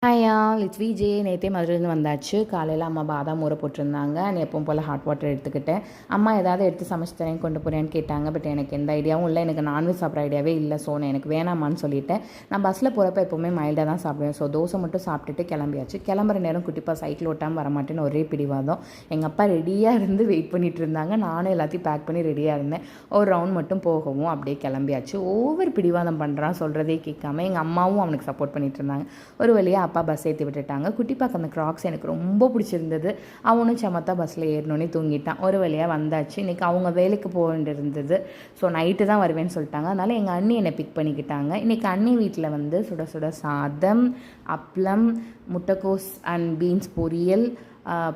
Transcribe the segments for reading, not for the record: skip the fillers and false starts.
Hi all it's VJ. நேற்றே மதுரையிலேருந்து வந்தாச்சு. காலையில் அம்மா பாதாம் ஊற போட்டிருந்தாங்க. நான் எப்பவும் போல் ஹாட் வாட்டர் எடுத்துக்கிட்டேன். அம்மா ஏதாவது எடுத்து சமைச்சு தரேன் கொண்டு போகிறேன்னு கேட்டாங்க. பட் எனக்கு எந்த ஐடியாவும் இல்லை. எனக்கு நான்வெஜ் சாப்பிட்ற ஐடியாவே இல்லை. ஸோ நான் எனக்கு வேணாமான்னு சொல்லிட்டேன். நான் பஸ்ஸில் போகிறப்ப எப்போவுமே மைல்டாக தான் சாப்பிடுவேன். ஸோ தோசை மட்டும் சாப்பிட்டுட்டு கிளம்பியாச்சு. கிளம்புற நேரம் குட்டிப்பா சைக்கிள் ஓட்டாமல் வரமாட்டேன்னு ஒரே பிடிவாதம். எங்கள் அப்பா ரெடியாக இருந்து வெயிட் பண்ணிகிட்டு இருந்தாங்க. நானும் எல்லாத்தையும் பேக் பண்ணி ரெடியாக இருந்தேன். ஒரு ரவுண்ட் மட்டும் போகவும் அப்படியே கிளம்பியாச்சு. ஒவ்வொரு பிடிவாதம் பண்ணுறான், சொல்கிறதே கேட்காம. எங்கள் அம்மாவும் அவனுக்கு சப்போர்ட் பண்ணிகிட்டு இருந்தாங்க. ஒரு வழியாக அப்பா பஸ் ஏற்றி விட்டுட்டாங்க. குட்டிப்பாக்கு அந்த க்ராக்ஸ் எனக்கு ரொம்ப பிடிச்சிருந்தது. அவனும் சமத்தா பஸ்ஸில் ஏறினோன்னே தூங்கிட்டான். ஒரு வழியாக வந்தாச்சு. இன்றைக்கி அவங்க வேலைக்கு போக வேண்டியிருந்தது. ஸோ நைட்டு தான் வருவேன்னு சொல்லிட்டாங்க. அதனால் எங்கள் அண்ணி என்னை பிக் பண்ணிக்கிட்டாங்க. இன்றைக்கி அண்ணி வீட்டில் வந்து சுட சுட சாதம், அப்பளம், முட்டைக்கோஸ் அண்ட் பீன்ஸ் பொரியல்,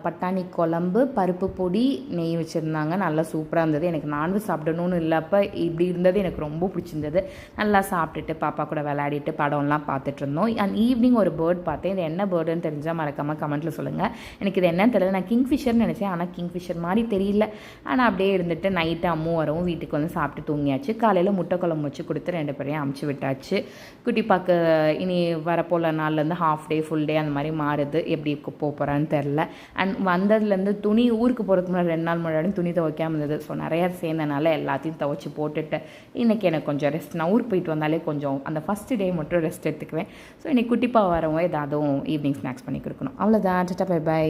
பட்டாணி குழம்பு, பருப்பு பொடி, நெய் வச்சுருந்தாங்க. நல்லா சூப்பராக இருந்தது. எனக்கு நான்வெஜ் சாப்பிடணும்னு இல்லப்போ இப்படி இருந்தது எனக்கு ரொம்ப பிடிச்சிருந்தது. நல்லா சாப்பிட்டுட்டு பாப்பா கூட விளையாடிட்டு படம்லாம் பார்த்துட்டு இருந்தோம். அண்ட் ஈவினிங் ஒரு பேர்ட் பார்த்தேன். இது என்ன பேர்டுன்னு தெரிஞ்சால் மறக்காமல் கமெண்ட்டில் சொல்லுங்கள். எனக்கு இது என்னன்னு தெரியல. நான் கிங்ஃபிஷர்னு நினச்சேன். ஆனால் கிங்ஃபிஷர் மாதிரி தெரியல. ஆனால் அப்படியே இருந்துட்டு நைட்டு அம்மும் வரவும் வீட்டுக்கு வந்து சாப்பிட்டு தூங்கியாச்சு. காலையில் முட்டை குழம்பு வச்சு கொடுத்து 2 பேரையும் அமுச்சு விட்டாச்சு. குட்டிப்பாக்கு இனி வரப்போல நாள்லேருந்து ஹாஃப் டே ஃபுல் டே அந்த மாதிரி மாறுது. எப்படி போகிறான்னு தெரில. அண்ட் வந்ததுலேருந்து துணி ஊருக்கு போகிறதுக்கு முன்னாடி 2 நாள் முன்னாடி துணி துவைக்காமல் இருந்தது. ஸோ நிறையா சேர்ந்தனால எல்லாத்தையும் துவைச்சி போட்டுட்டு இன்றைக்கி எனக்கு கொஞ்சம் ரெஸ்ட். நான் ஊருக்கு போயிட்டு வந்தாலே கொஞ்சம் அந்த ஃபஸ்ட்டு டே மட்டும் ரெஸ்ட் எடுத்துக்குவேன். ஸோ இன்றைக்கி குட்டிப்பா வரவங்க ஏதாவது ஈவினிங் ஸ்நாக்ஸ் பண்ணி கொடுக்கணும். அவ்வளோதான். Tata bye by.